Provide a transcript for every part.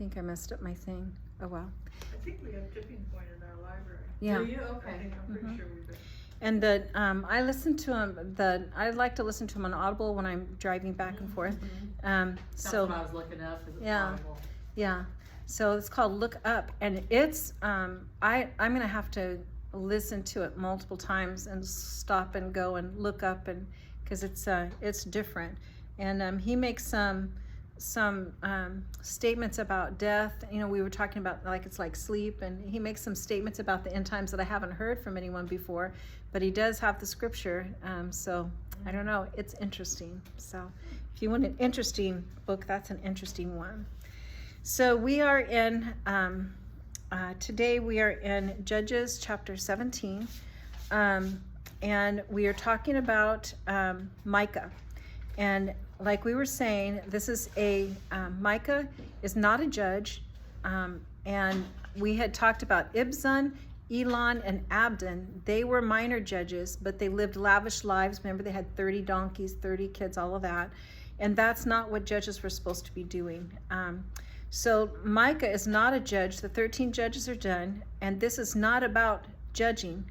think I messed up my thing. Oh, well. I think we have Tipping Point in our library. Yeah. Do you? I Okay. think, I'm pretty sure we do. And I listen to him, I like to listen to him on Audible when I'm driving back and forth. That's So, what I was looking up. Is it Yeah. Audible? yeah. So it's called Look Up, and it's, I'm gonna have to listen to it multiple times and stop and go and look up, and, cause it's different. And, he makes some statements about death. You know, we were talking about like it's like sleep, and he makes some statements about the end times that I haven't heard from anyone before, but he does have the scripture. So I don't know, it's interesting. So if you want an interesting book, that's an interesting one. So we are in today we are in Judges chapter 17, and we are talking about Micah. And like we were saying, this is Micah is not a judge, and we had talked about Ibzan, Elon, and Abdon. They were minor judges, but they lived lavish lives. Remember, they had 30 donkeys, 30 kids, all of that. And that's not what judges were supposed to be doing. So Micah is not a judge. The 13 judges are done, and this is not about judging,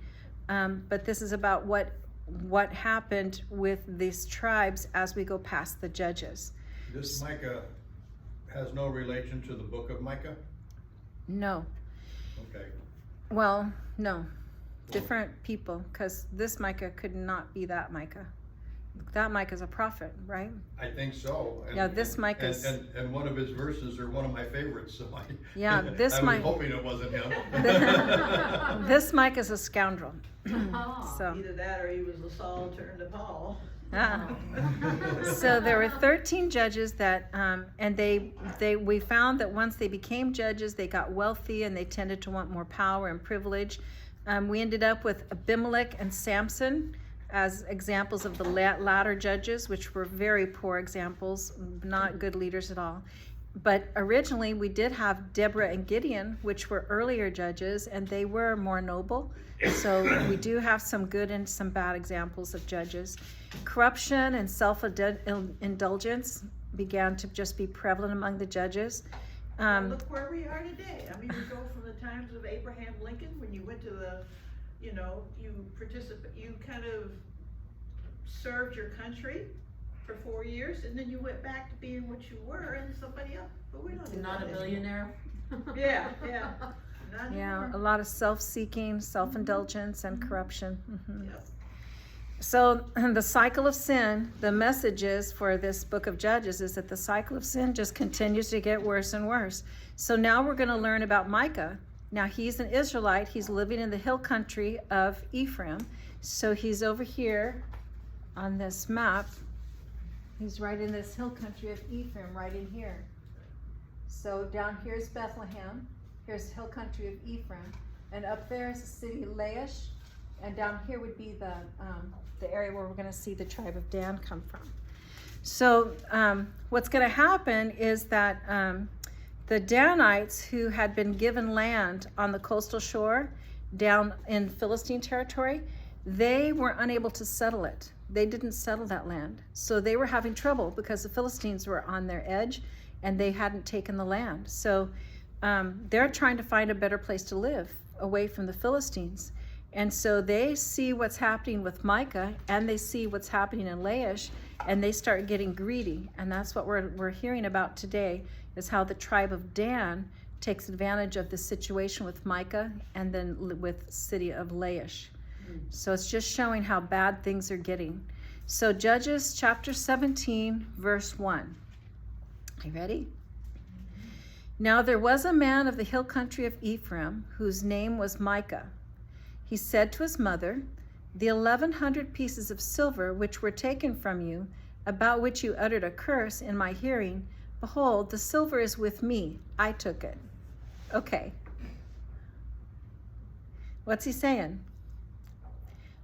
but this is about what happened with these tribes as we go past the judges. This Micah has no relation to the book of Micah? No. Okay. Well, no. Different people, because this Micah could not be that Micah. That Micah's a prophet, right? I think so. And, Yeah, this Micah's... And one of his verses are one of my favorites, so Yeah, this I was Micah... hoping it wasn't him. This Micah's a scoundrel. Oh. So... Either that or he was the Saul turned to Paul. So there were 13 judges that, and we found that once they became judges, they got wealthy and they tended to want more power and privilege. We ended up with Abimelech and Samson as examples of the latter judges, which were very poor examples, not good leaders at all. But originally we did have Deborah and Gideon, which were earlier judges, and they were more noble. So we do have some good and some bad examples of judges. Corruption and self-indulgence began to just be prevalent among the judges. Well, look where we are today. I mean, we go from the times of Abraham Lincoln, when you went to the, you kind of served your country for 4 years, and then you went back to being what you were and somebody else. But we don't do Not that a anymore. millionaire. Yeah, yeah. Not Yeah, anymore. a lot of self-seeking, self-indulgence, and corruption. Yep. So the cycle of sin, the messages for this book of Judges is that the cycle of sin just continues to get worse and worse. So now we're going to learn about Micah. Now he's an Israelite. He's living in the hill country of Ephraim. So he's over here on this map. He's right in this hill country of Ephraim, right in here. So down here is Bethlehem. Here's the hill country of Ephraim. And up there is the city of Laish. And down here would be the area where we're going to see the tribe of Dan come from. So what's going to happen is that the Danites, who had been given land on the coastal shore down in Philistine territory, they were unable to settle it. They didn't settle that land. So they were having trouble because the Philistines were on their edge and they hadn't taken the land. So they're trying to find a better place to live away from the Philistines. And so they see what's happening with Micah, and they see what's happening in Laish, and they start getting greedy. And that's what we're hearing about today, is how the tribe of Dan takes advantage of the situation with Micah and then with city of Laish. So it's just showing how bad things are getting. So Judges chapter 17, verse 1. Are you ready? Now there was a man of the hill country of Ephraim whose name was Micah. He said to his mother, "The 1,100 pieces of silver which were taken from you, about which you uttered a curse in my hearing, behold, the silver is with me. I took it." Okay. What's he saying?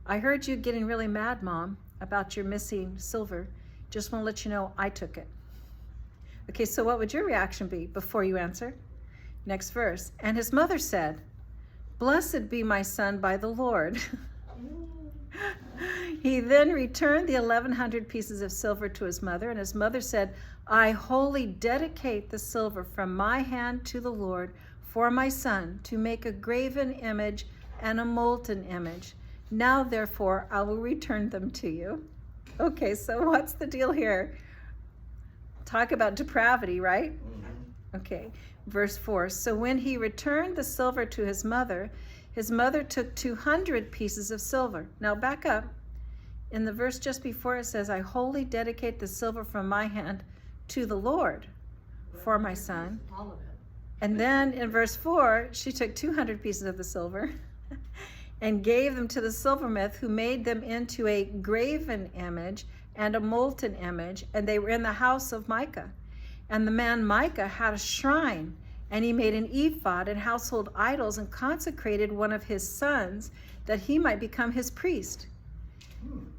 "I heard you getting really mad, Mom, about your missing silver. Just want to let you know I took it." Okay, so what would your reaction be before you answer? Next verse. And his mother said, "Blessed be my son by the Lord." He then returned the 1,100 pieces of silver to his mother, and his mother said, I wholly dedicate the silver from my hand to the Lord for my son to make a graven image and a molten image. Now, therefore, I will return them to you. Okay, so what's the deal here? Talk about depravity, right? Okay, verse 4. So when he returned the silver to his mother took 200 pieces of silver. Now back up. In the verse just before it says, I wholly dedicate the silver from my hand to the Lord for my son. All of it. And then in verse 4, she took 200 pieces of the silver and gave them to the silversmith, who made them into a graven image and a molten image, and they were in the house of Micah. And the man Micah had a shrine, and he made an ephod and household idols and consecrated one of his sons that he might become his priest.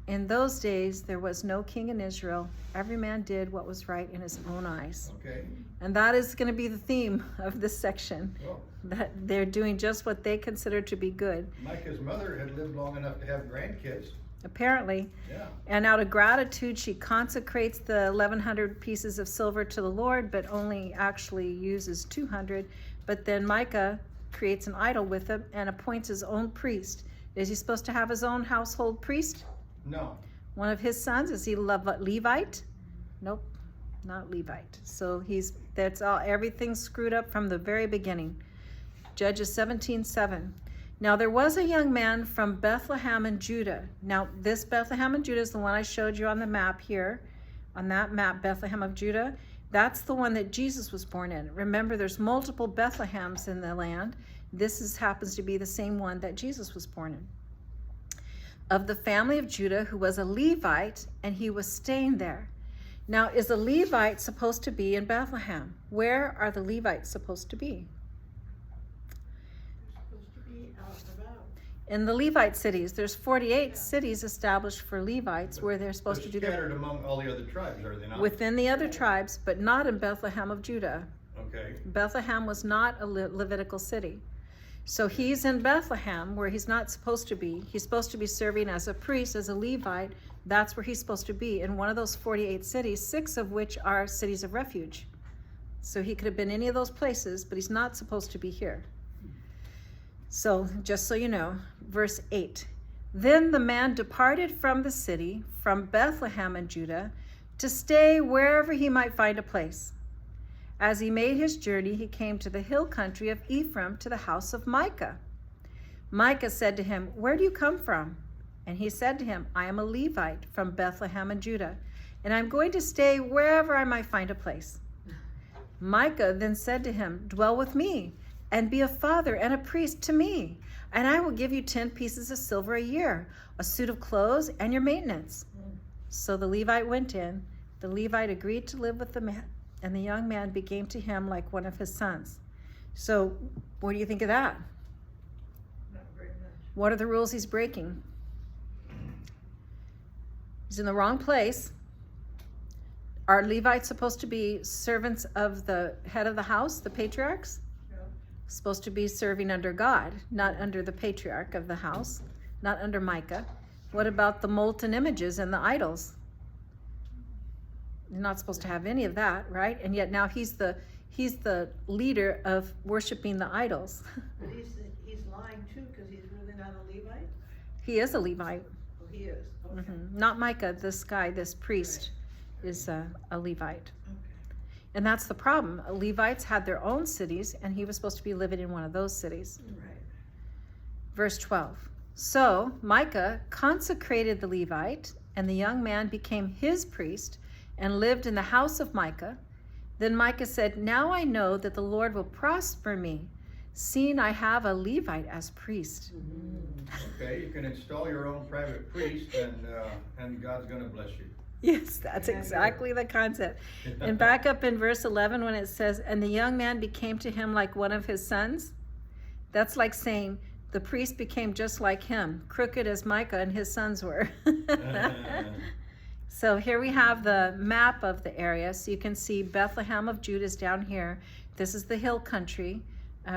In those days, there was no king in Israel. Every man did what was right in his own eyes. Okay. And that is going to be the theme of this section, Well, that they're doing just what they consider to be good, Micah's mother had lived long enough to have grandkids. apparently. Yeah. And out of gratitude, she consecrates the 1,100 pieces of silver to the Lord, but only actually uses 200. But then Micah creates an idol with it and appoints his own priest. Is he supposed to have his own household priest? No. One of his sons? Is he Levite? Nope, not Levite. So that's all, everything's screwed up from the very beginning. Judges 17:7. Now there was a young man from Bethlehem in Judah. Now this Bethlehem in Judah is the one I showed you on the map here. On that map, Bethlehem of Judah. That's the one that Jesus was born in. Remember, there's multiple Bethlehems in the land. This happens to be the same one that Jesus was born in. Of the family of Judah, who was a Levite, and he was staying there. Now, is a Levite supposed to be in Bethlehem? Where are the Levites supposed to be? Supposed to be out and about. In the Levite cities. There's 48 cities established for Levites where they're supposed to do They're their scattered among all the other tribes, are they not? within the other tribes, but not in Bethlehem of Judah. Okay. Bethlehem was not a Levitical city. So he's in Bethlehem where he's not supposed to be. He's supposed to be serving as a priest, as a Levite. That's where he's supposed to be, in one of those 48 cities, 6 of which are cities of refuge. So he could have been any of those places, but he's not supposed to be here. So just so you know, verse 8. Then the man departed from the city, from Bethlehem in Judah, to stay wherever he might find a place. As he made his journey, he came to the hill country of Ephraim, to the house of Micah. Micah said to him, Where do you come from? And he said to him, I am a Levite from Bethlehem in Judah, and I'm going to stay wherever I might find a place. Micah then said to him, Dwell with me, and be a father and a priest to me, and I will give you 10 pieces of silver a year, a suit of clothes, and your maintenance. So the Levite went in. The Levite agreed to live with the man, and the young man became to him like one of his sons. So what do you think of that? Not very much. What are the rules he's breaking? He's in the wrong place. Are Levites supposed to be servants of the head of the house, the patriarchs? No. Supposed to be serving under God, not under the patriarch of the house, not under Micah. What about the molten images and the idols? You're not supposed to have any of that, right? And yet now he's the leader of worshiping the idols. But he's lying too, because he's really not a Levite? He is a Levite. Oh, he is, okay. Not Micah, this guy, this priest, is a Levite. Okay. And that's the problem. Levites had their own cities, and he was supposed to be living in one of those cities. Right. Verse 12. So Micah consecrated the Levite, and the young man became his priest and lived in the house of Micah. Then Micah said, Now I know that the Lord will prosper me, seeing I have a Levite as priest. Okay, you can install your own private priest, and God's going to bless you. Yes, that's exactly the concept. And back up in verse 11 when it says, And the young man became to him like one of his sons. That's like saying the priest became just like him, crooked as Micah and his sons were. So here we have the map of the area. So you can see Bethlehem of Judah is down here. This is the hill country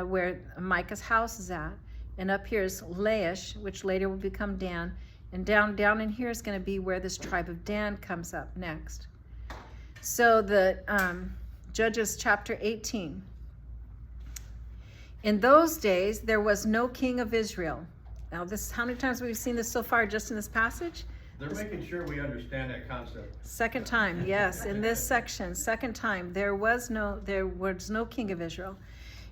where Micah's house is at. And up here is Laish, which later will become Dan. And down in here is going to be where this tribe of Dan comes up next. So the Judges chapter 18. In those days, there was no king of Israel. Now, this, how many times we've seen this so far just in this passage? They're making sure we understand that concept. Second time, yes, in this section, second time, there was no king of Israel.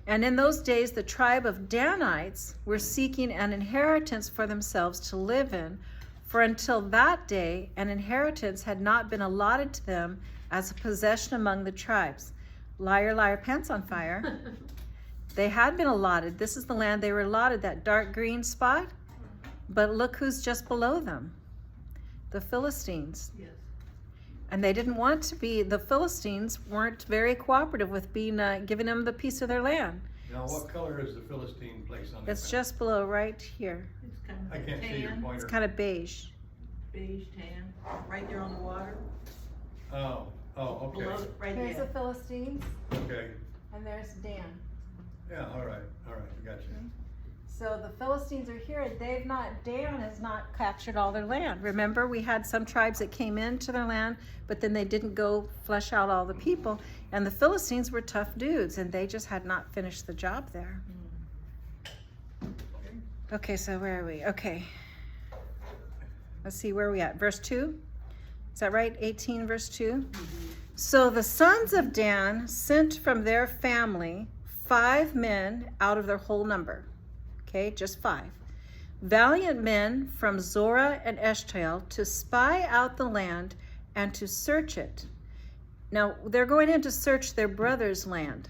And in those days, the tribe of Danites were seeking an inheritance for themselves to live in, for until that day, an inheritance had not been allotted to them as a possession among the tribes. Liar, liar, pants on fire. They had been allotted. This is the land they were allotted, that dark green spot. But look who's just below them. The Philistines. Yes. And they didn't want to be, the Philistines weren't very cooperative with being giving them the piece of their land. Now, what color is the Philistine place on that It's map? just below right here. It's kind of I can't see your tan, pointer. It's kind of beige. beige tan, right there on the water. Oh, okay, Below, right Here's the there. Philistines, okay. and there's Dan. Yeah, all right, I got you. So the Philistines are here. Dan has not captured all their land. Remember, we had some tribes that came into their land, but then they didn't go flesh out all the people. And the Philistines were tough dudes, and they just had not finished the job there. Okay, so where are we? Okay. Let's see, where are we at? Verse 2? Is that right? 18, verse 2? So the sons of Dan sent from their family 5 men out of their whole number. Okay, just 5. Valiant men from Zorah and Eshtaol to spy out the land and to search it. Now, they're going in to search their brother's land,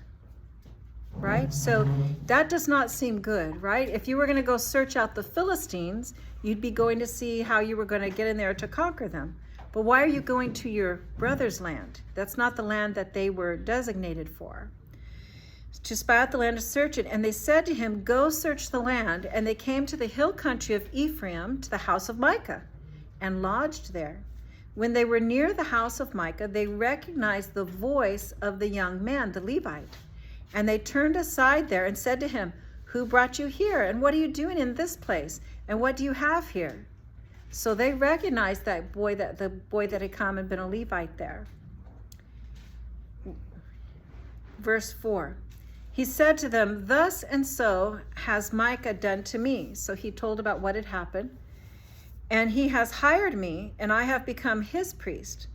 right? So that does not seem good, right? If you were going to go search out the Philistines, you'd be going to see how you were going to get in there to conquer them. But why are you going to your brother's land? That's not the land that they were designated for. To spy out the land, to search it. And they said to him, go search the land. And they came to the hill country of Ephraim, to the house of Micah, and lodged there. When they were near the house of Micah, they recognized the voice of the young man, the Levite. And they turned aside there and said to him, who brought you here? And what are you doing in this place? And what do you have here? So they recognized the boy that had come and been a Levite there. Verse 4. He said to them, thus and so has Micah done to me. So he told about what had happened. And he has hired me, and I have become his priest.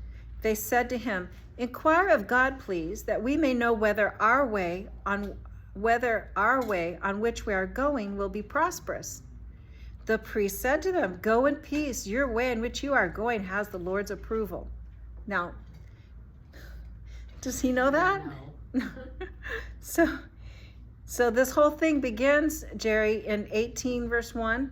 They said to him, inquire of God, please, that we may know whether our way on which we are going will be prosperous. The priest said to them, go in peace. Your way in which you are going has the Lord's approval. Now, does he know that? No. So this whole thing begins, Jerry, in 18 verse 1.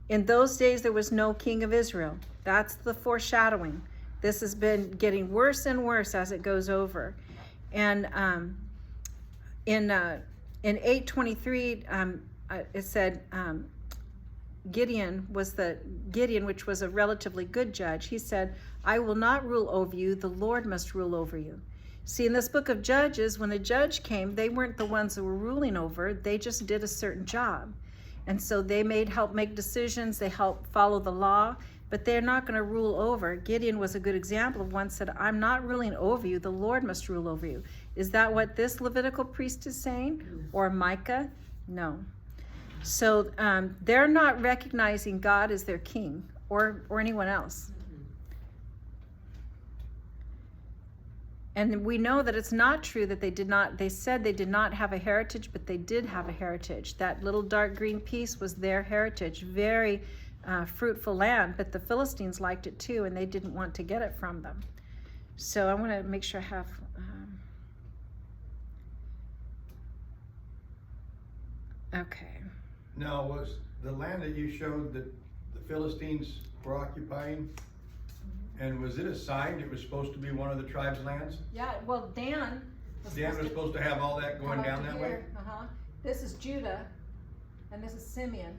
In those days there was no king of Israel. That's the foreshadowing. This has been getting worse and worse as it goes over. And in 8:23, it said Gideon, which was a relatively good judge. He said, I will not rule over you. The Lord must rule over you. See, in this book of Judges, when a judge came, they weren't the ones who were ruling over. They just did a certain job. And so they help make decisions. They help follow the law, but they're not going to rule over. Gideon was a good example of one said, I'm not ruling over you. The Lord must rule over you. Is that what this Levitical priest is saying? Or Micah? No. So they're not recognizing God as their king or anyone else. And we know that it's not true that they said they did not have a heritage, but they did have a heritage. That little dark green piece was their heritage, very fruitful land, but the Philistines liked it too, and they didn't want to get it from them. So I want to make sure I have... okay. Now, was the land that you showed that the Philistines were occupying, and was it assigned it was supposed to be one of the tribe's lands? Yeah, well, Dan was Supposed to have all that going down that way? Uh-huh. This is Judah, and this is Simeon.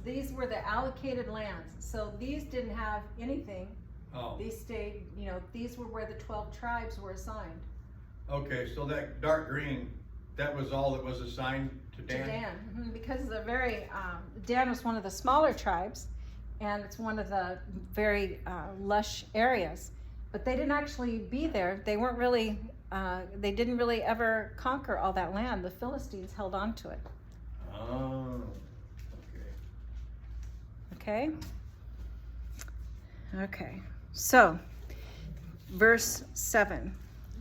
These were the allocated lands. So these didn't have anything. Oh, These stayed, these were where the 12 tribes were assigned. okay, so that dark green, that was all that was assigned to Dan? To Dan, because the very, Dan was one of the smaller tribes, and it's one of the very lush areas. But they didn't actually be there. They weren't really, they didn't really ever conquer all that land. The Philistines held on to it. Oh, okay. Okay? Okay, so, verse 7,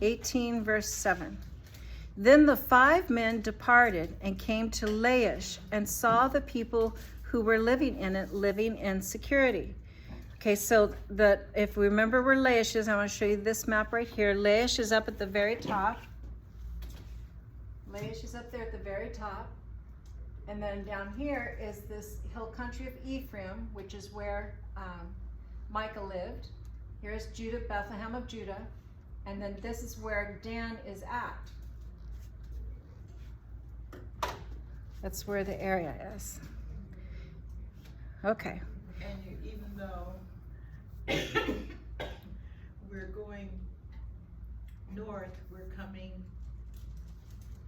18 verse 7. Then the 5 men departed and came to Laish and saw the people who were living in it living in security. Okay, so if we remember where Laish is, I want to show you this map right here. Laish is up at the very top. Laish is up there at the very top. And then down here is this hill country of Ephraim, which is where Micah lived. Here's Judah, Bethlehem of Judah. And then this is where Dan is at. That's where the area is. Okay. And even though we're going north, we're coming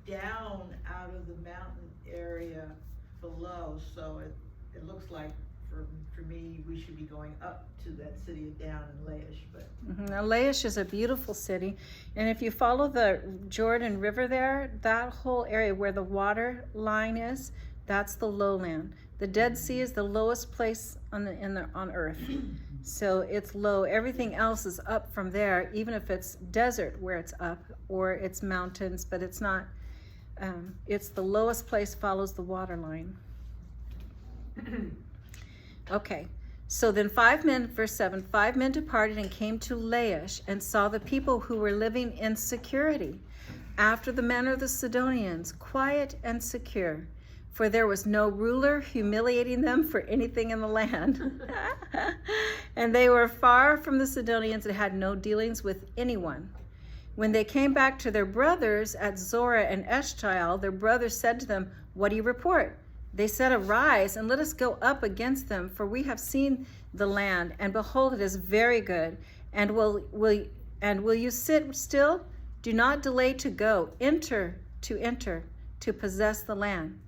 down out of the mountain area below, so it looks like for me, we should be going up to that city of Dan and Laish, but. Now Laish is a beautiful city, and if you follow the Jordan River there, that whole area where the water line is, that's the lowland. The Dead Sea is the lowest place on earth. So it's low. Everything else is up from there, even if it's desert where it's up, or it's mountains, but it's not, it's the lowest place follows the water line. Okay, so then 5 men, verse 7, 5 men departed and came to Laish and saw the people who were living in security, after the manner of the Sidonians, quiet and secure. For there was no ruler humiliating them for anything in the land. And they were far from the Sidonians and had no dealings with anyone. When they came back to their brothers at Zorah and Eshtaol, their brothers said to them, "What do you report?" They said, "Arise and let us go up against them, for we have seen the land, and behold, it is very good. And will you sit still? Do not delay to go. Enter, to possess the land.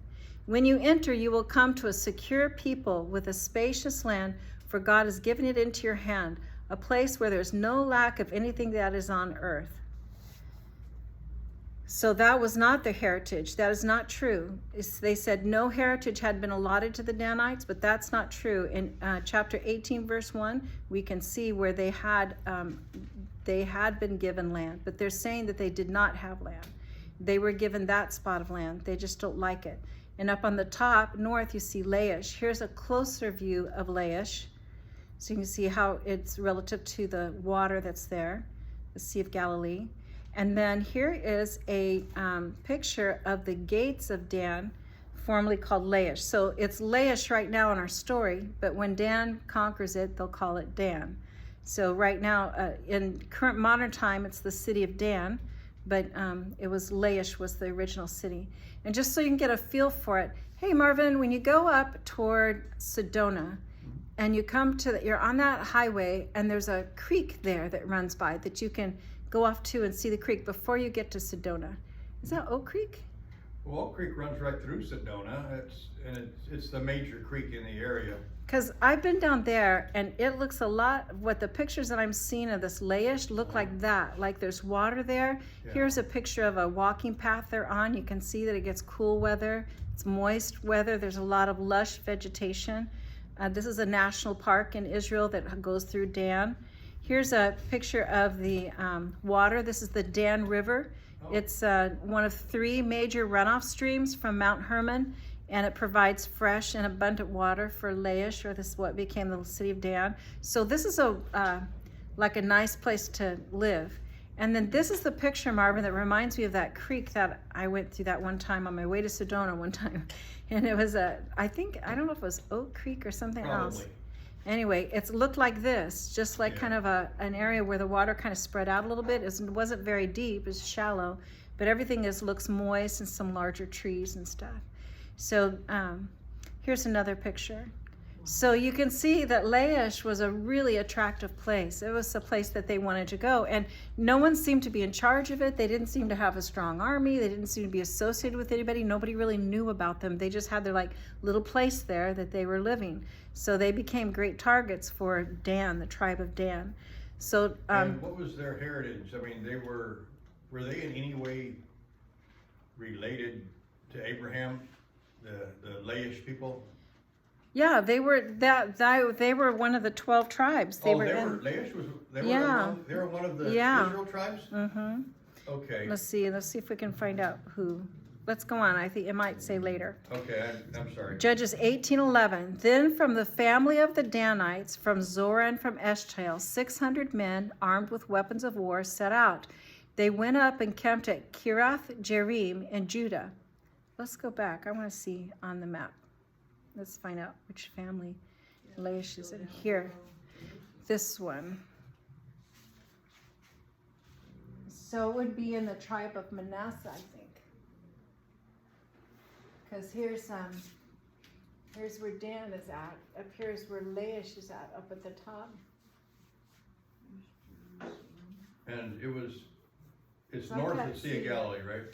When you enter, you will come to a secure people with a spacious land, for God has given it into your hand, a place where there's no lack of anything that is on earth." So that was not their heritage. That is not true. They said no heritage had been allotted to the Danites, but that's not true. In chapter 18, verse 1, we can see where they had been given land, but they're saying that they did not have land. They were given that spot of land. They just don't like it. And up on the top, north, you see Laish. Here's a closer view of Laish. So you can see how it's relative to the water that's there, the Sea of Galilee. And then here is a picture of the gates of Dan, formerly called Laish. So it's Laish right now in our story, but when Dan conquers it, they'll call it Dan. So right now, in current modern time, it's the city of Dan, but it was Laish was the original city. And just so you can get a feel for it, hey Marvin, when you go up toward Sedona, and you come to, you're on that highway, and there's a creek there that runs by that you can go off to and see the creek before you get to Sedona. Is that Oak Creek? Well, Oak Creek runs right through Sedona. It's the major creek in the area. Because I've been down there, and it looks a lot, what the pictures that I'm seeing of this Laish look like that, like there's water there. Yeah. Here's a picture of a walking path they're on. You can see that it gets cool weather. It's moist weather. There's a lot of lush vegetation. This is a national park in Israel that goes through Dan. Here's a picture of the water. This is the Dan River. Oh. It's one of 3 major runoff streams from Mount Hermon, and it provides fresh and abundant water for Laish, or this is what became the city of Dan. So this is like a nice place to live. And then this is the picture, Marvin, that reminds me of that creek that I went through that one time on my way to Sedona one time. And it was I don't know if it was Oak Creek or something else. Probably. Anyway, it's looked like this, just like Yeah. kind of an area where the water kind of spread out a little bit. It wasn't very deep, it's shallow, but everything looks moist and some larger trees and stuff. So here's another picture. So you can see that Laish was a really attractive place. It was a place that they wanted to go. And no one seemed to be in charge of it. They didn't seem to have a strong army. They didn't seem to be associated with anybody. Nobody really knew about them. They just had their like little place there that they were living. So they became great targets for Dan, the tribe of Dan. So And what was their heritage? I mean, were they in any way related to Abraham, the Laish people? yeah, they were they were one of the 12 tribes. Laish was, Yeah. they were one of the Yeah. Israel tribes? Mm-hmm. Okay, Let's see if we can find out who. Let's go on. I think it might say later. okay, I'm sorry. Judges 18:11. Then from the family of the Danites, from Zorah and from Eshtaol, 600 men armed with weapons of war set out. They went up and camped at Kirath Jearim in Judah. Let's go back. I want to see on the map. Let's find out which family Laish is in here. This one. So it would be in the tribe of Manasseh, I think. Because here's where Dan is at. Up here is where Laish is at, up at the top. And it's Like north that of the Sea of sea. Galilee, right?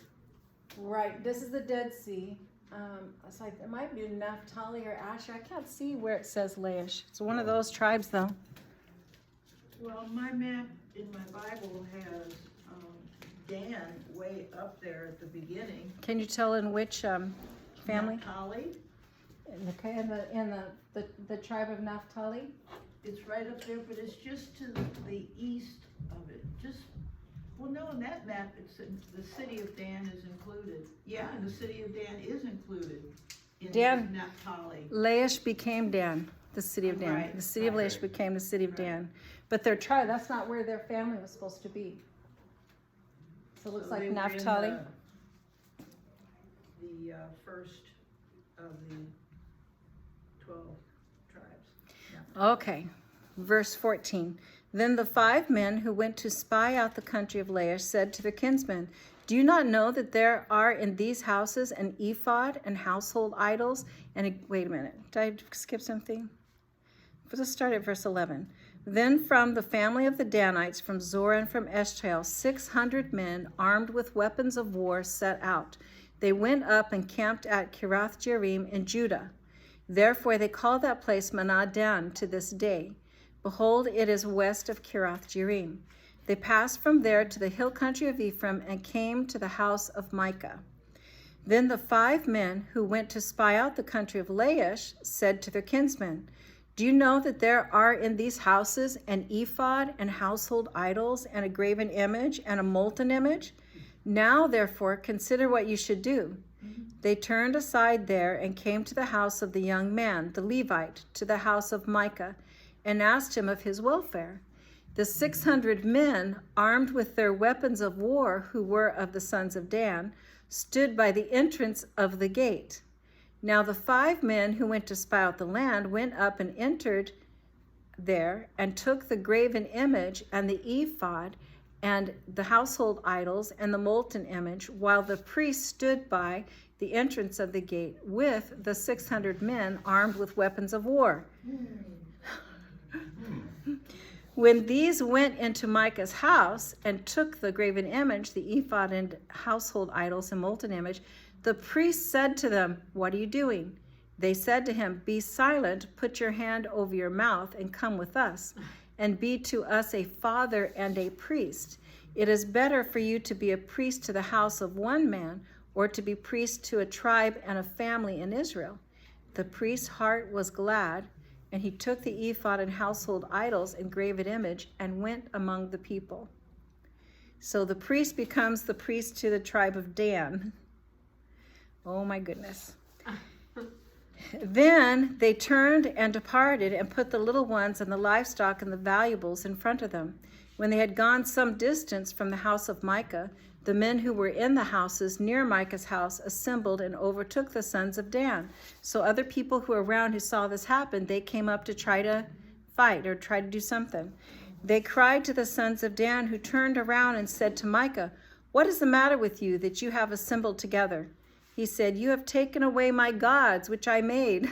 Right, this is the Dead Sea. It's like, it might be Naphtali or Asher. I can't see where it says Laish. It's one of those tribes, though. Well, my map in my Bible has Dan way up there at the beginning. Can you tell in which family? Naphtali, Okay, in the tribe of Naphtali. it's right up there, but it's just to the east of it. Well, no, in that map, the city of Dan is included. Yeah, and the city of Dan is included in Dan. Naphtali. Laish became Dan, the city of Dan. Right. The city of Laish became the city of Dan. But their tribe, that's not where their family was supposed to be. So it looks So like they were in Naphtali. The first of the 12 tribes. Okay, verse 14. Then the 5 men who went to spy out the country of Laish said to the kinsmen, "Do you not know that there are in these houses an ephod and household idols?" Wait a minute, did I skip something? Let's start at verse 11. Then from the family of the Danites, from Zorah and from Eshtaol, 600 men armed with weapons of war set out. They went up and camped at Kirath Jearim in Judah. Therefore they call that place Manadan to this day. Behold, it is west of Kirath Jearim. They passed from there to the hill country of Ephraim and came to the house of Micah. Then the 5 men who went to spy out the country of Laish said to their kinsmen, "Do you know that there are in these houses an ephod and household idols and a graven image and a molten image? Now, therefore, consider what you should do." They turned aside there and came to the house of the young man, the Levite, to the house of Micah, and asked him of his welfare. The 600 men, armed with their weapons of war, who were of the sons of Dan, stood by the entrance of the gate. Now the 5 men who went to spy out the land went up and entered there and took the graven image and the ephod and the household idols and the molten image, while the priest stood by the entrance of the gate with the 600 men armed with weapons of war. When these went into Micah's house and took the graven image, the ephod and household idols and molten image, the priest said to them, "What are you doing?" They said to him, "Be silent, put your hand over your mouth, and come with us, and be to us a father and a priest. It is better for you to be a priest to the house of one man, or to be priest to a tribe and a family in Israel." The priest's heart was glad, and he took the ephod and household idols and graven image and went among the people. So the priest becomes the priest to the tribe of Dan. Oh my goodness. Then they turned and departed and put the little ones and the livestock and the valuables in front of them. When they had gone some distance from the house of Micah, the men who were in the houses near Micah's house assembled and overtook the sons of Dan. So other people who were around who saw this happen, they came up to try to fight or try to do something. They cried to the sons of Dan, who turned around and said to Micah, "What is the matter with you that you have assembled together?" He said, "You have taken away my gods, which I made."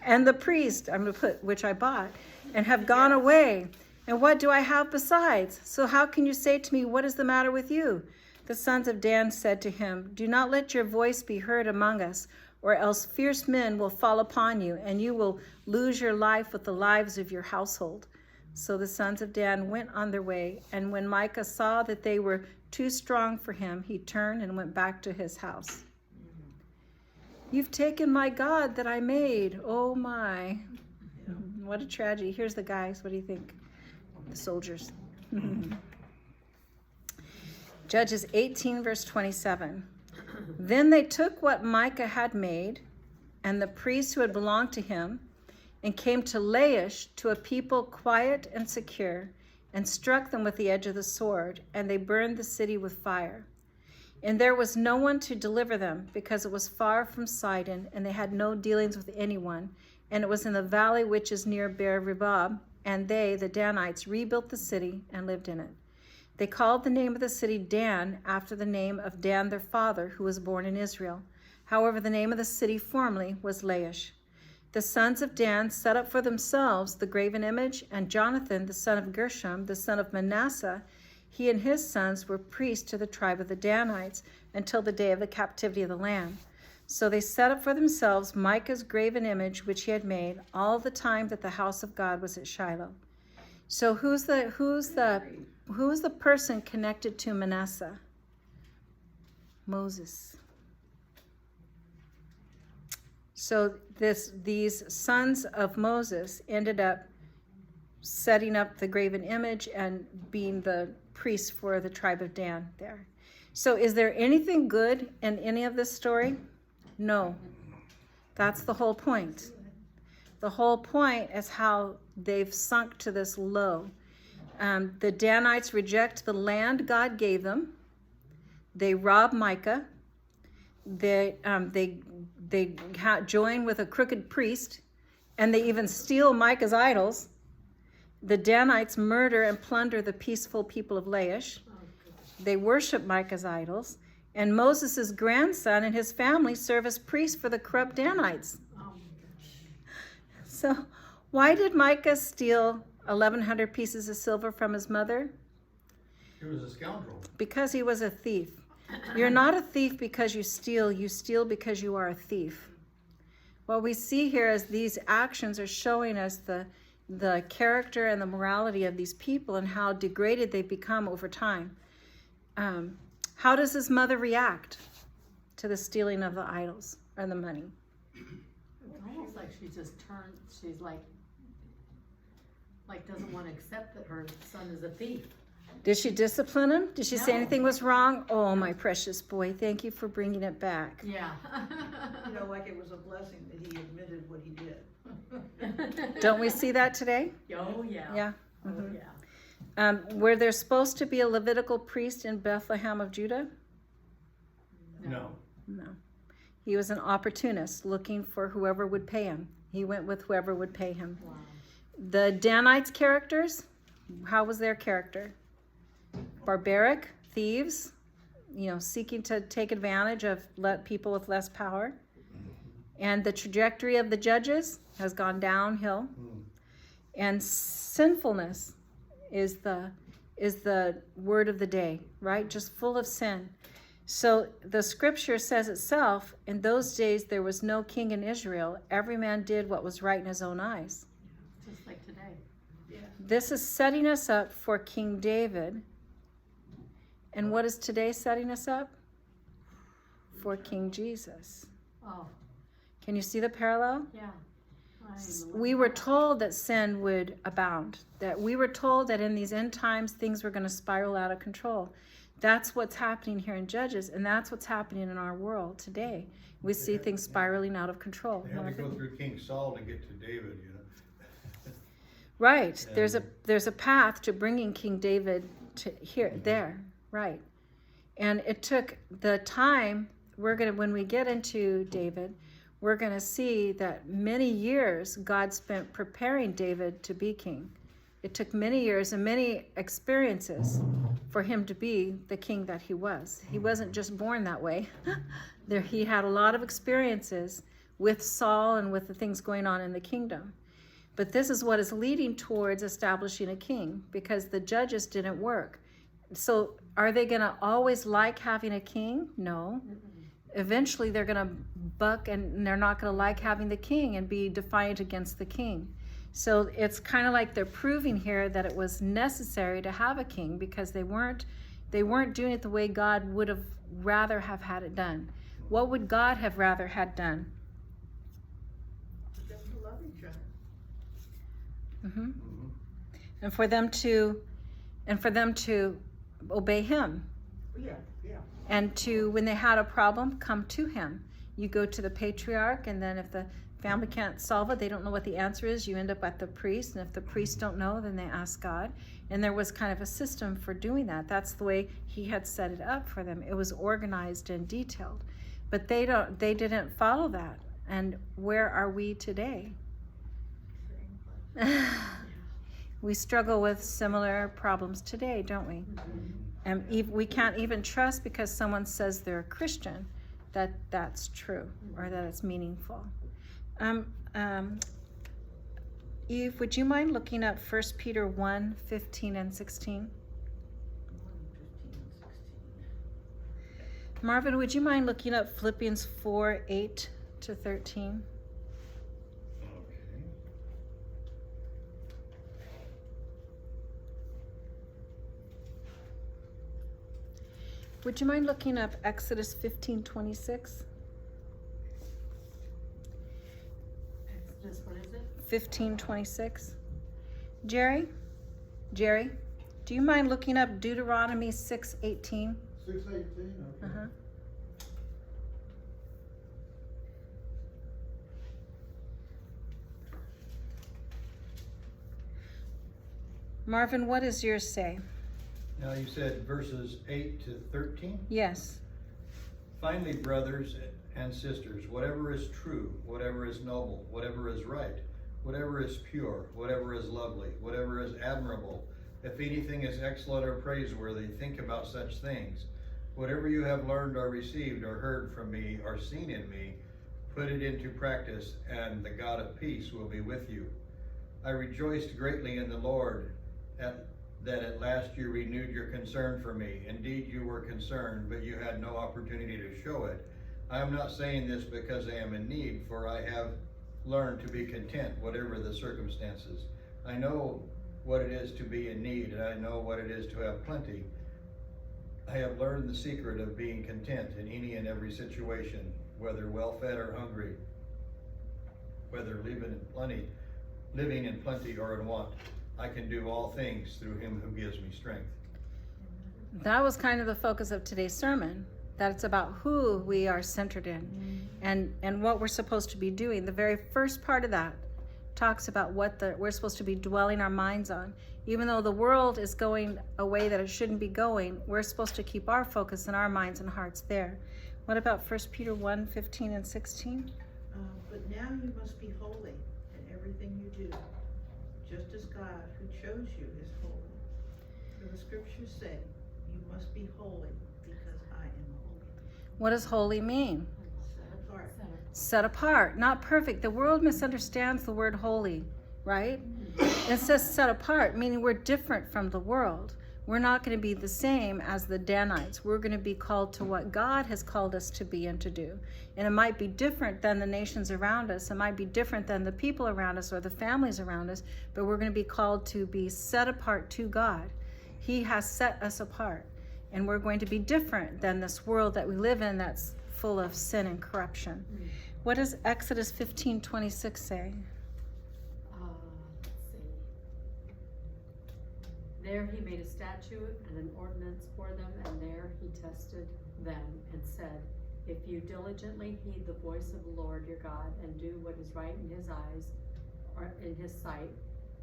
and the priest, I'm going to put, which I bought, and have gone away. And what do I have besides? So how can you say to me, what is the matter with you? The sons of Dan said to him, do not let your voice be heard among us, or else fierce men will fall upon you, and you will lose your life with the lives of your household. So the sons of Dan went on their way, and when Micah saw that they were too strong for him, he turned and went back to his house. You've taken my God that I made. Oh my. What a tragedy. Here's the guys. What do you think? The soldiers. Judges 18, verse 27. Then they took what Micah had made, and the priests who had belonged to him, and came to Laish, to a people quiet and secure, and struck them with the edge of the sword, and they burned the city with fire. And there was no one to deliver them, because it was far from Sidon, and they had no dealings with anyone. And it was in the valley which is near Beer-Rebab, and they, the Danites, rebuilt the city and lived in it. They called the name of the city Dan, after the name of Dan their father, who was born in Israel. However, the name of the city formerly was Laish. The sons of Dan set up for themselves the graven image, and Jonathan, the son of Gershom, the son of Manasseh, he and his sons were priests to the tribe of the Danites until the day of the captivity of the land. So they set up for themselves Micah's graven image, which he had made, all the time that the house of God was at Shiloh. So who's the person connected to Manasseh? Moses. So these sons of Moses ended up setting up the graven image and being the priests for the tribe of Dan there. So is there anything good in any of this story? No. That's the whole point. The whole point is how they've sunk to this low. The Danites reject the land God gave them. They rob Micah. They join with a crooked priest, and they even steal Micah's idols. The Danites murder and plunder the peaceful people of Laish. They worship Micah's idols. And Moses' grandson and his family serve as priests for the corrupt Danites. So why did Micah steal 1,100 pieces of silver from his mother? He was a scoundrel. Because he was a thief. You're not a thief because you steal because you are a thief. What we see here is these actions are showing us the character and the morality of these people and how degraded they've become over time. How does his mother react to the stealing of the idols or the money? It's almost like she just turned, she's like doesn't want to accept that her son is a thief. Did she discipline him? Did she say No. anything was wrong? Oh, my precious boy, thank you for bringing it back. Yeah. You know, like it was a blessing that he admitted what he did. Don't we see that today? Oh, yeah. Yeah. Oh, Mhm. yeah. Were there supposed to be a Levitical priest in Bethlehem of Judah? No. No. He was an opportunist looking for whoever would pay him. He went with whoever would pay him. Wow. The Danites' characters, how was their character? Barbaric, thieves, seeking to take advantage of people with less power. And the trajectory of the judges has gone downhill. And sinfulness is the word of the day, right? Just full of sin. So the scripture says itself, in those days there was no king in Israel. Every man did what was right in his own eyes. Just like today. Yeah. This is setting us up for King David. And what is today setting us up? For King Jesus. Oh, Can you see the parallel? yeah. We were told that sin would abound, that we were told that in these end times things were going to spiral out of control. That's what's happening here in Judges, and that's what's happening in our world today. We see things spiraling out of control. They had to go through King Saul to get to David, Right. And- There's a path to bringing King David to there. Right. And it took the time. When we get into David, we're going to see that many years God spent preparing David to be king. It took many years and many experiences for him to be the king that he was. He wasn't just born that way. He had a lot of experiences with Saul and with the things going on in the kingdom. But this is what is leading towards establishing a king, because the judges didn't work. So are they going to always like having a king? No. Eventually they're going to buck, and they're not going to like having the king and be defiant against the king. So it's kind of like they're proving here that it was necessary to have a king, because they weren't doing it the way God would have rather have had it done. What would God have rather had done? For them to love each other. Mm-hmm. Mhm. And for them to obey him, Yeah, yeah. and to, when they had a problem, come to him. You go to the patriarch, and then if the family can't solve it, they don't know what the answer is, you end up at the priest, and if the priests don't know, then they ask God. And there was kind of a system for doing that. That's the way he had set it up for them. It was organized and detailed. But they didn't follow that. And where are we today? We struggle with similar problems today, don't we? And we can't even trust because someone says they're a Christian that that's true or that it's meaningful. Eve, would you mind looking up 1 Peter 1, 15 and 16? 1, 15, and 16. Marvin, would you mind looking up Philippians 4, 8 to 13? Okay. Would you mind looking up Exodus 15, 26? Exodus, what is it? 15, 26. Jerry, do you mind looking up Deuteronomy 6, 18? 6:18, okay. Uh-huh. Marvin, what does yours say? Now you said verses 8 to 13? Yes. Finally, brothers and sisters, whatever is true, whatever is noble, whatever is right, whatever is pure, whatever is lovely, whatever is admirable, if anything is excellent or praiseworthy, think about such things. Whatever you have learned or received or heard from me or seen in me, put it into practice, and the God of peace will be with you. I rejoiced greatly in the Lord that at last you renewed your concern for me. Indeed, you were concerned, but you had no opportunity to show it. I am not saying this because I am in need, for I have learned to be content, whatever the circumstances. I know what it is to be in need, and I know what it is to have plenty. I have learned the secret of being content in any and every situation, whether well-fed or hungry, whether living in plenty or in want. I can do all things through him who gives me strength. That was kind of the focus of today's sermon, that it's about who we are centered in and what we're supposed to be doing. The very first part of that talks about what we're supposed to be dwelling our minds on. Even though the world is going a way that it shouldn't be going, we're supposed to keep our focus and our minds and hearts there. What about 1 Peter 1, 15 and 16? But now you must be holy in everything you do, just as God who chose you is holy. For the scriptures say, you must be holy because I am holy. What does holy mean? Set apart. Set apart, not perfect. The world misunderstands the word holy, right? It says set apart, meaning we're different from the world. We're not going to be the same as the Danites. We're going to be called to what God has called us to be and to do. And it might be different than the nations around us. It might be different than the people around us or the families around us, but we're going to be called to be set apart to God. He has set us apart. And we're going to be different than this world that we live in that's full of sin and corruption. What does Exodus 15:26 say? Let's see. There he made a statute and an ordinance for them, and there he tested them and said, if you diligently heed the voice of the Lord your God and do what is right in his eyes or in his sight,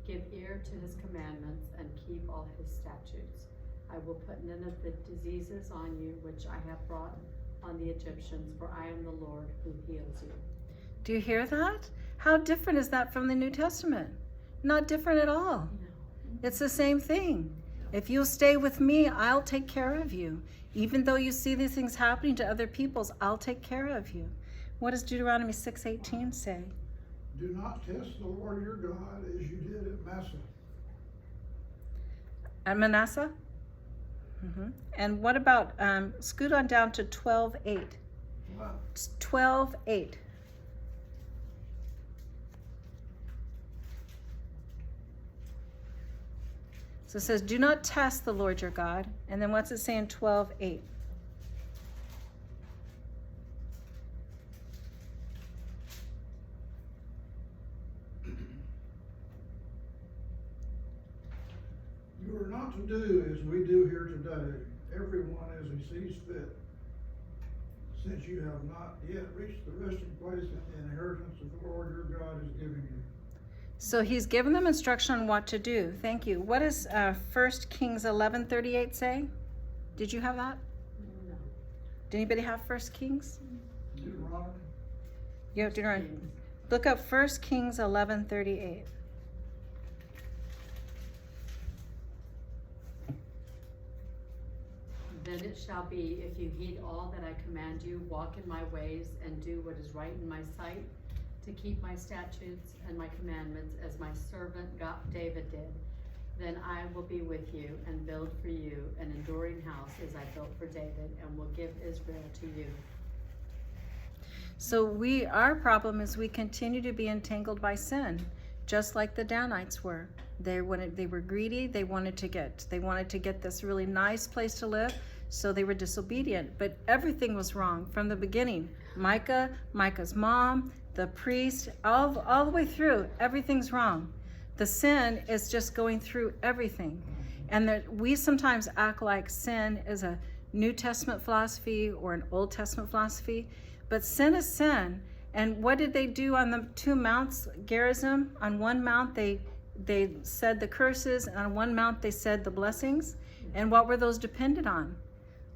give ear to his commandments and keep all his statutes. I will put none of the diseases on you which I have brought on the Egyptians, for I am the Lord who heals you. Do you hear that? How different is that from the New Testament? Not different at all. It's the same thing. If you'll stay with me, I'll take care of you. Even though you see these things happening to other peoples, I'll take care of you. What does Deuteronomy 6:18 say? Do not test the Lord your God as you did at Massa. At Manasseh? And what about, scoot on down to 12:8. Wow. 12:8. So it says, do not test the Lord your God. And then what's it say in 12:8? You are not to do as we do here today, everyone as he sees fit, since you have not yet reached the resting place and the inheritance that the Lord your God is giving you. So he's given them instruction on what to do. Thank you. What does 1 Kings 11:38 say? Did you have that? No. Did anybody have 1 Kings? Deuteronomy. You have Deuteronomy. Look up 1 Kings 11:38. Then it shall be, if you heed all that I command you, walk in my ways, and do what is right in my sight, to keep my statutes and my commandments as my servant David did, then I will be with you and build for you an enduring house as I built for David, and will give Israel to you. So our problem is we continue to be entangled by sin, just like the Danites were. They were greedy. They wanted to get this really nice place to live, so they were disobedient. But everything was wrong from the beginning. Micah's mom, the priest, all the way through, everything's wrong. The sin is just going through everything. And we sometimes act like sin is a New Testament philosophy or an Old Testament philosophy, but sin is sin. And what did they do on the two mounts, Gerizim? On one mount, they said the curses, and on one mount, they said the blessings. And what were those dependent on?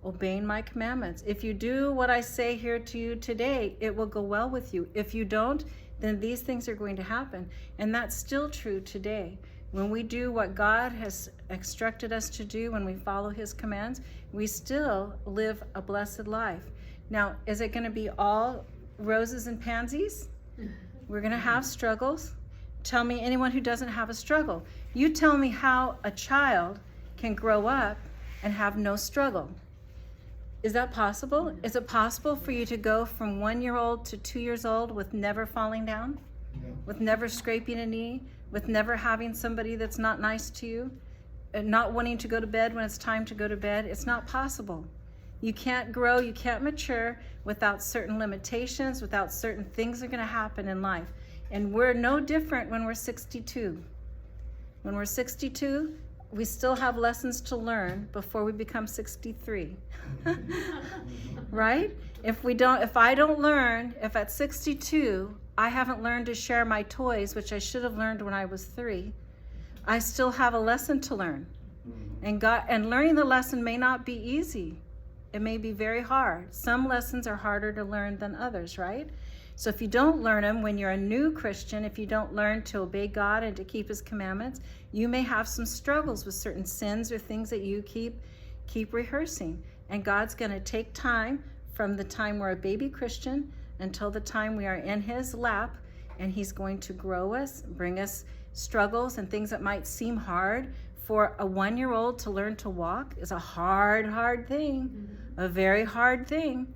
Obeying my commandments. If you do what I say here to you today, it will go well with you. If you don't, then these things are going to happen. And that's still true today. When we do what God has instructed us to do, when we follow his commands, we still live a blessed life. Now, is it going to be all roses and pansies? We're going to have struggles. Tell me anyone who doesn't have a struggle. You tell me how a child can grow up and have no struggle. Is that possible? Is it possible for you to go from 1 year old to 2 years old with never falling down? No. With never scraping a knee? With never having somebody that's not nice to you? And not wanting to go to bed when it's time to go to bed? It's not possible. You can't grow, you can't mature without certain limitations, without certain things that are going to happen in life. And we're no different when we're 62. When we're 62, we still have lessons to learn before we become 63. Right? If I don't learn, if at 62, I haven't learned to share my toys, which I should have learned when I was 3, I still have a lesson to learn. And learning the lesson may not be easy. It may be very hard. Some lessons are harder to learn than others, right? So if you don't learn them when you're a new Christian, if you don't learn to obey God and to keep his commandments, you may have some struggles with certain sins or things that you keep rehearsing. And God's going to take time from the time we're a baby Christian until the time we are in his lap, and he's going to grow us, bring us struggles and things that might seem hard. For a 1-year-old to learn to walk is a hard thing, a very hard thing.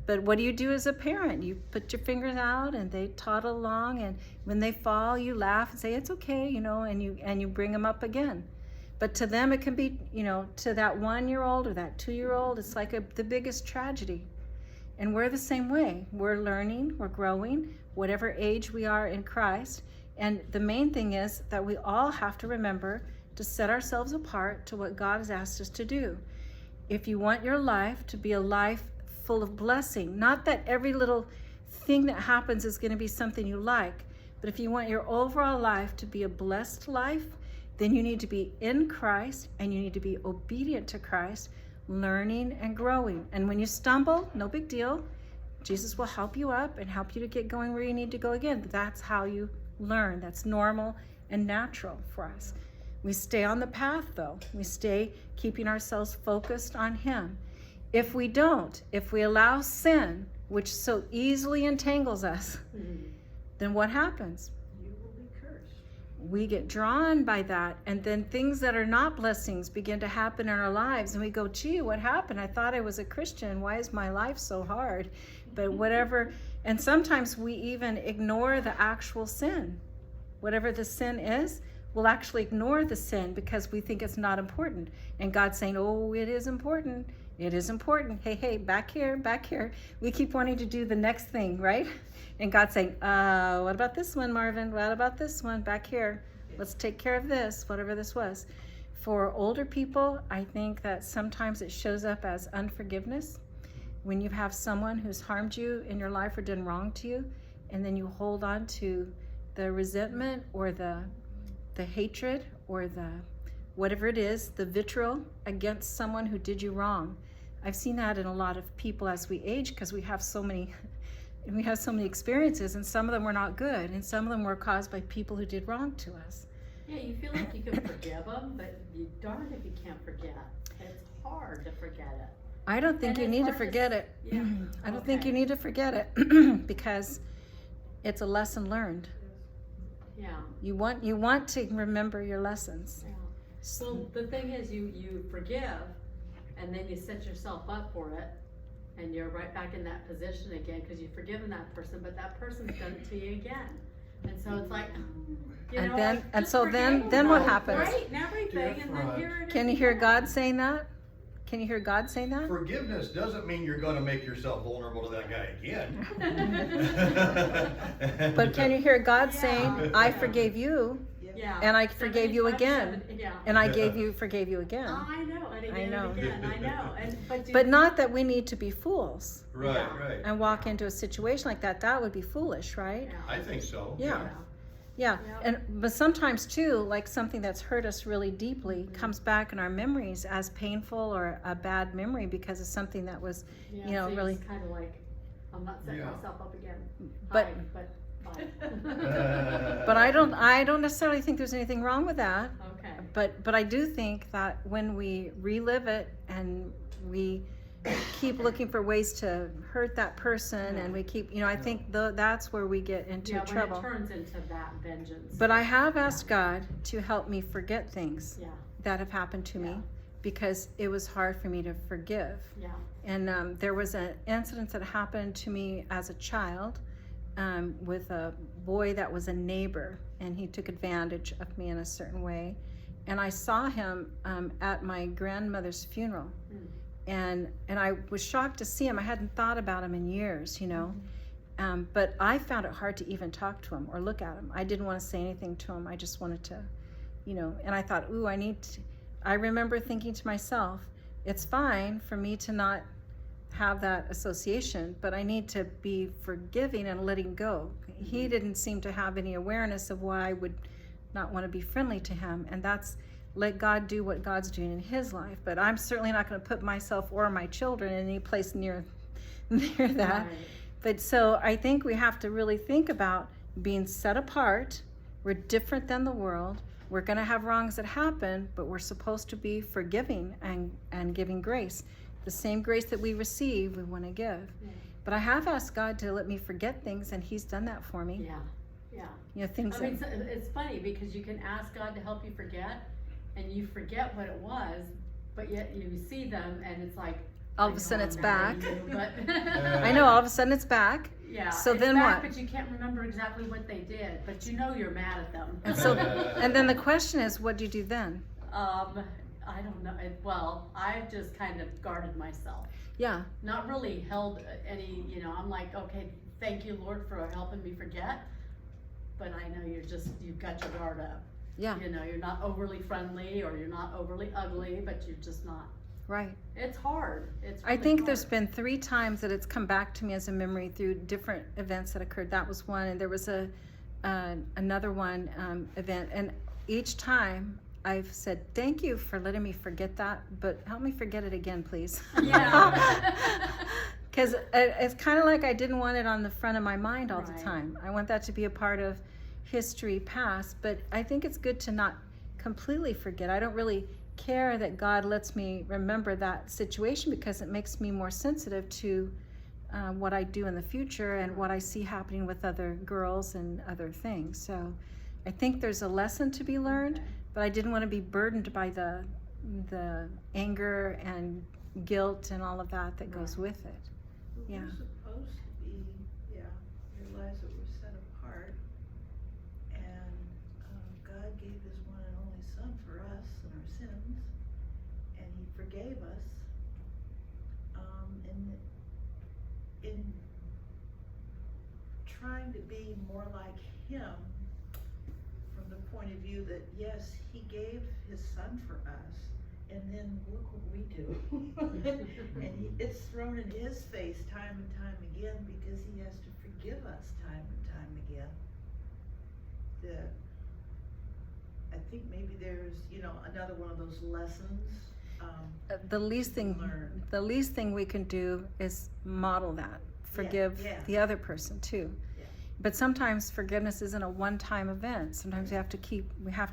But what do you do as a parent? You put your fingers out and they toddle along, and when they fall, you laugh and say, it's okay, and you bring them up again. But to them, it can be, to that 1-year-old or that 2-year-old, it's like the biggest tragedy. And we're the same way. We're learning, we're growing, whatever age we are in Christ. And the main thing is that we all have to remember to set ourselves apart to what God has asked us to do. If you want your life to be a life full of blessing, not that every little thing that happens is going to be something you like, but if you want your overall life to be a blessed life, then you need to be in Christ and you need to be obedient to Christ, learning and growing. And when you stumble, no big deal. Jesus will help you up and help you to get going where you need to go again. That's how you learn. That's normal and natural for us. We stay on the path, though. We stay keeping ourselves focused on him. If we don't, if we allow sin which so easily entangles us, then what happens? You will be cursed. We get drawn by that, and then things that are not blessings begin to happen in our lives, and we go, gee, what happened? I thought I was a Christian. Why is my life so hard? But whatever, and sometimes we even ignore the actual sin. Whatever the sin is, we'll actually ignore the sin because we think it's not important. And God's saying, oh, it is important. It is important. Hey, back here, back here. We keep wanting to do the next thing, right? And God's saying, what about this one, Marvin? What about this one back here? Let's take care of this, whatever this was. For older people, I think that sometimes it shows up as unforgiveness. When you have someone who's harmed you in your life or done wrong to you, and then you hold on to the resentment or the hatred or the whatever it is, the vitriol against someone who did you wrong. I've seen that in a lot of people as we age because we have so many experiences, and some of them were not good, and some of them were caused by people who did wrong to us. Yeah, you feel like you can forgive them, but you darn if you can't forget. It's hard to forget it. I don't think And you it's need to hard to forget it. Yeah. I don't think Okay. you need to forget it because it's a lesson learned. Yeah. You want to remember your lessons. Yeah. Well, the thing is, you forgive, and then you set yourself up for it, and you're right back in that position again because you've forgiven that person, but that person's done it to you again, and so it's like, you And know, then- like, and just so forgive then what them, happens? right, and everything, and then here it is. Can you hear again. God saying that? Can you hear God saying that? Forgiveness doesn't mean you're gonna make yourself vulnerable to that guy again. But can you hear God Yeah. saying, I forgave you, Yeah. and I forgave you 75, again, 70, yeah. and I forgave you again. I know, and again, know. and again, I know, but But not that we need to be fools Right, Yeah. right. and walk into a situation like that. That would be foolish, right? Yeah. I think so. Yeah. Yeah, Yep. but sometimes too, like something that's hurt us really deeply comes back in our memories as painful or a bad memory because of something that was, Yeah, you know, so really. kind of like, I'm not setting Yeah. myself up again. But- Hi, but bye. But I don't necessarily think there's anything wrong with that. Okay. But I do think that when we relive it and we keep looking for ways to hurt that person and we keep, I think that's where we get into Yeah, trouble. when it turns into that vengeance. But I have asked God to help me forget things Yeah, that have happened to me Yeah. because it was hard for me to forgive. yeah, And there was an incident that happened to me as a child with a boy that was a neighbor, and he took advantage of me in a certain way. And I saw him at my grandmother's funeral. Mm. And I was shocked to see him. I hadn't thought about him in years, but I found it hard to even talk to him or look at him. I didn't want to say anything to him. I just wanted to, and I thought, ooh, I remember thinking to myself, it's fine for me to not have that association, but I need to be forgiving and letting go. He didn't seem to have any awareness of why I would not want to be friendly to him, and that's let God do what God's doing in his life. But I'm certainly not going to put myself or my children in any place near that. Right. But so I think we have to really think about being set apart. We're different than the world. We're going to have wrongs that happen, but we're supposed to be forgiving and giving grace. The same grace that we receive, we want to give. Yeah. But I have asked God to let me forget things, and he's done that for me. Yeah. Things I mean, it's funny because you can ask God to help you forget, and you forget what it was, but yet you see them, and it's like all of a sudden I'm it's mad back. at you, but I know, all of a sudden it's back. Yeah. So it's then back, what? But you can't remember exactly what they did, but you know you're mad at them. And so, and then the question is, what do you do then? I don't know. Well, I've just kind of guarded myself. Yeah, Not really held any, I'm like, okay, thank you, Lord, for helping me forget. But I know you've got your guard up. yeah, You're not overly friendly or you're not overly ugly, but you're just not. right. It's hard. It's I really think there's hard. been 3 times that it's come back to me as a memory through different events that occurred. That was one, and there was another one event, and each time I've said, thank you for letting me forget that, but help me forget it again, please. Yeah. Because it's kind of like I didn't want it on the front of my mind all the Right. time. I want that to be a part of history past, but I think it's good to not completely forget. I don't really care that God lets me remember that situation because it makes me more sensitive to what I do in the future and what I see happening with other girls and other things. So I think there's a lesson to be learned, but I didn't want to be burdened by the anger and guilt and all of that goes with it. Yeah. We're supposed to be, realize that we're set apart, and God gave His one and only Son for us and our sins, and He forgave us. And in trying to be more like Him, from the point of view that yes, He gave His Son for us, and then look what we do. And it's thrown in His face time and time again because He has to forgive us time and time again. I think maybe there's, another one of those lessons. The least thing we can do is model that. Forgive the other person too. Yeah. But sometimes forgiveness isn't a one-time event. Sometimes we have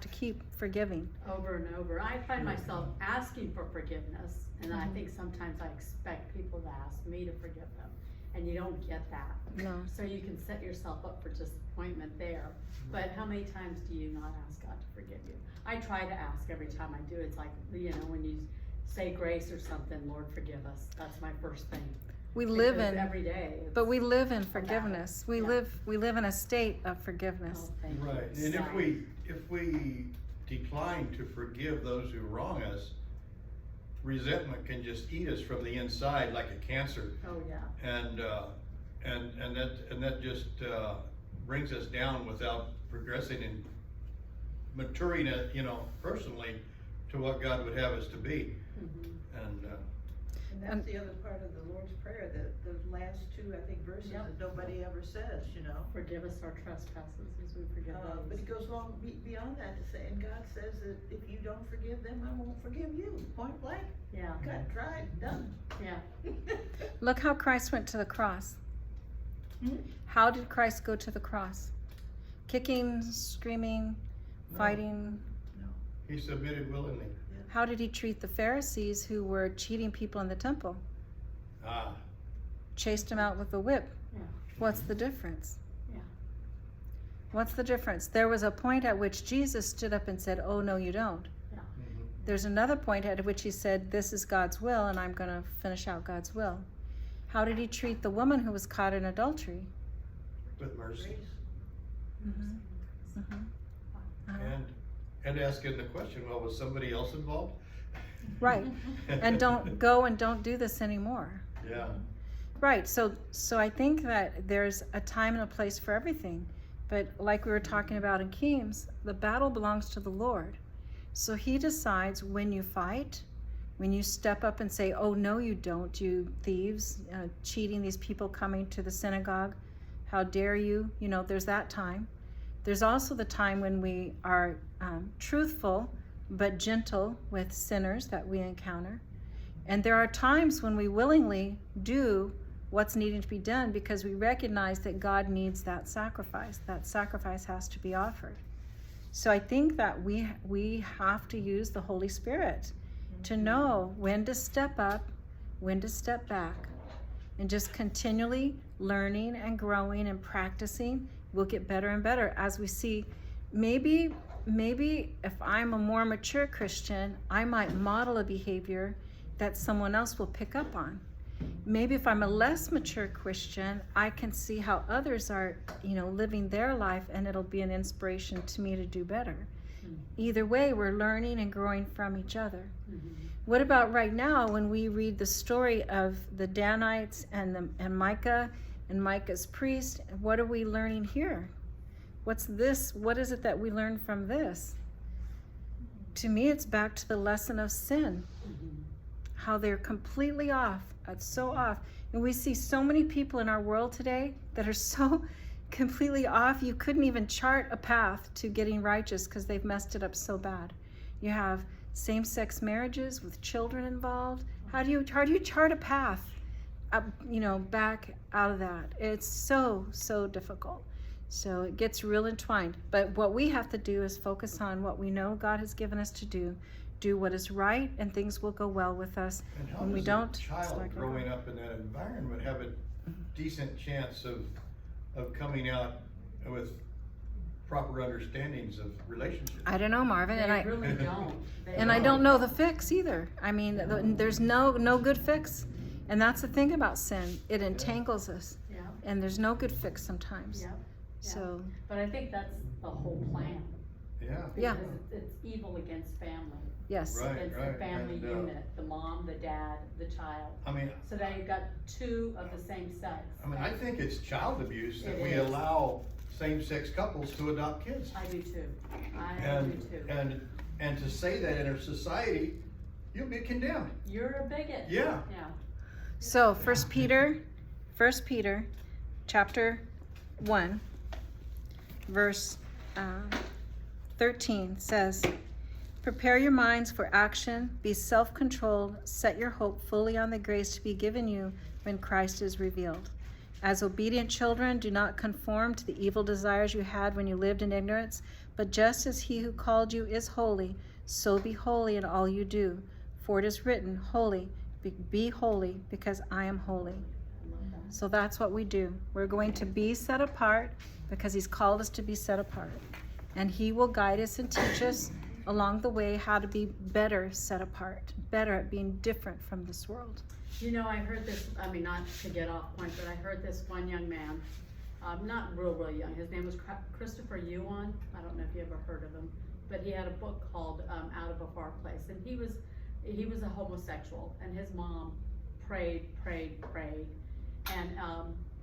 to keep forgiving. Over and over. I find myself asking for forgiveness, and I think sometimes I expect people to ask me to forgive them, and you don't get that. No. So you can set yourself up for disappointment there. But how many times do you not ask God to forgive you? I try to ask every time I do. It's like, when you say grace or something, Lord, forgive us. That's my first thing. We live Because in every day. But we live in forgiveness. We Yeah. live in a state of forgiveness. Oh, thank you. Right, and if we decline to forgive those who wrong us, resentment can just eat us from the inside like a cancer. Oh, yeah. And that just brings us down without progressing and maturing it, personally to what God would have us to be. Mhm. And that's the other part of the Lord's Prayer, the last two, I think, verses that nobody ever says, Forgive us our trespasses as we forgive But those. it goes long beyond that to say, and God says that if you don't forgive them, I won't forgive you. Point blank. Yeah, Cut, dried, done. yeah. Look how Christ went to the cross. How did Christ go to the cross? Kicking, screaming, fighting. He submitted willingly. How did he treat the Pharisees who were cheating people in the temple? Chased them out with a whip. Yeah. What's the difference? Yeah. What's the difference? There was a point at which Jesus stood up and said, "Oh, no, you don't." There's another point at which he said, "This is God's will, and I'm going to finish out God's will." How did he treat the woman who was caught in adultery? With mercy. And asking the question, well, was somebody else involved? Right. And don't do this anymore. Yeah. Right. So I think that there's a time and a place for everything. But like we were talking about in Kings, the battle belongs to the Lord. So He decides when you fight, when you step up and say, "Oh, no, you don't, you thieves, cheating these people coming to the synagogue. How dare you?" There's that time. There's also the time when we are truthful but gentle with sinners that we encounter. And there are times when we willingly do what's needing to be done because we recognize that God needs that sacrifice. That sacrifice has to be offered. So I think that we have to use the Holy Spirit to know when to step up, when to step back, and just continually learning and growing and practicing. We'll get better and better as we see. Maybe if I'm a more mature Christian, I might model a behavior that someone else will pick up on. Maybe if I'm a less mature Christian, I can see how others are, living their life, and it'll be an inspiration to me to do better. Either way, we're learning and growing from each other. What about right now when we read the story of the Danites and Micah and Micah's priest? What are we learning here? What's this? What is it that we learn from this? To me, it's back to the lesson of sin. How they're completely off. It's so off. And we see so many people in our world today that are so completely off. You couldn't even chart a path to getting righteous because they've messed it up so bad. You have same-sex marriages with children involved. How do you chart a path up, back out of that? It's so difficult. So it gets real entwined. But what we have to do is focus on what we know God has given us to do what is right, and things will go well with us. And how When we does don't, a child growing up in that environment have a decent chance of coming out with proper understandings of relationships. I don't know, Marvin, and They I really don't. They and I really don't know the fix either. I mean, there's no good fix, and that's the thing about sin. It entangles us, Yeah, and there's no good fix sometimes. yeah. So But I think that's the whole plan. Yeah. Yeah. Because it's evil against family. yes, Right, Against the right, family and, unit, the mom, the dad, the child. I mean, So now you've got two of the same sex. I think it's child abuse that It we is. allow same-sex couples to adopt kids. I do too. I do too. And to say that in our society, you'll be condemned. You're a bigot. Yeah. Yeah. So First Peter, chapter 1, verse 13 says, "Prepare your minds for action, be self-controlled, set your hope fully on the grace to be given you when Christ is revealed. As obedient children, do not conform to the evil desires you had when you lived in ignorance, but just as he who called you is holy, so be holy in all you do. For it is written, be holy, because I am holy." I love that. So that's what we do. We're going to be set apart because he's called us to be set apart. And he will guide us and teach us along the way how to be better set apart, better at being different from this world. You know, I heard this, I mean, not to get off point, but I heard this one young man, not real young, his name was Christopher Yuan. I don't know if you ever heard of him, but he had a book called Out of a Far Place. And he was a homosexual, and his mom prayed. And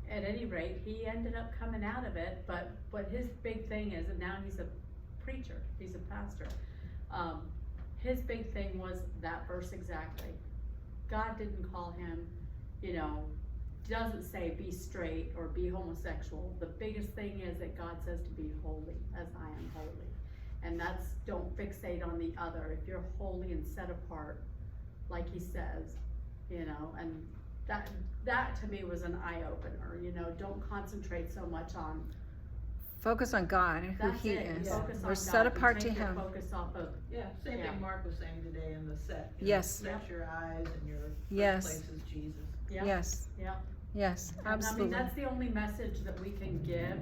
at any rate, he ended up coming out of it, but his big thing is, and now he's a preacher, he's a pastor. His big thing was that verse exactly. God didn't call him, doesn't say be straight or be homosexual. The biggest thing is that God says to be holy as I am holy. And that's, don't fixate on the other. If you're holy and set apart, like he says, and that to me was an eye opener, don't concentrate so much on, Focus on God and who that's he it. is. Focus on We're God. set And apart to take your him. Focus off of, Yeah, same Yeah. thing Mark was saying today in the set. Yes. Set your eyes and your first Yes. place is Jesus. yeah, Yes, yeah. yes, And I mean, absolutely. that's the only message that we can give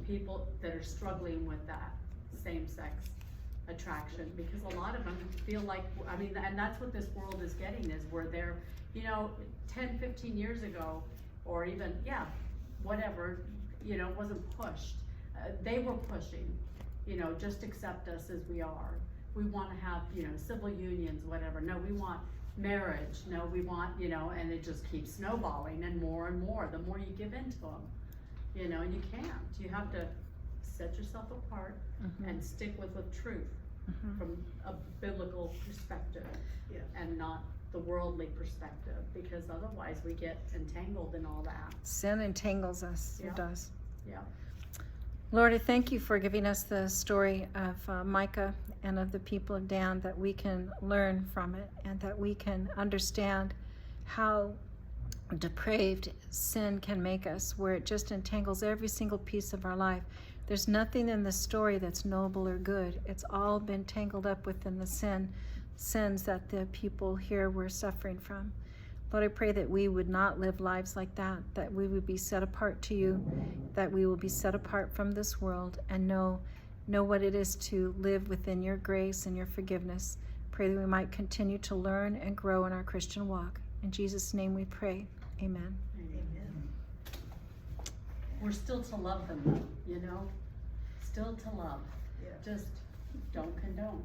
people that are struggling with that same-sex attraction, because a lot of them feel like, and that's what this world is getting, is where they're, 10, 15 years ago, or even, whatever, it wasn't pushed. They were pushing, just accept us as we are. We want to have, civil unions, whatever. No, we want marriage. No, we want, and it just keeps snowballing and more the more you give into them, and you can't. You have to set yourself apart and stick with the truth from a biblical perspective, Yeah. and not the worldly perspective, because otherwise we get entangled in all that. Sin entangles us, Yeah. it does. Yeah. Lord, I thank you for giving us the story of Micah and of the people of Dan, that we can learn from it and that we can understand how depraved sin can make us, where it just entangles every single piece of our life. There's nothing in the story that's noble or good. It's all been tangled up within the sins that the people here were suffering from. Lord, I pray that we would not live lives like that we would be set apart to you, that we will be set apart from this world and know what it is to live within your grace and your forgiveness. Pray that we might continue to learn and grow in our Christian walk. In Jesus' name we pray. Amen. Amen. We're still to love them though, still to love. Yeah. Just don't condone.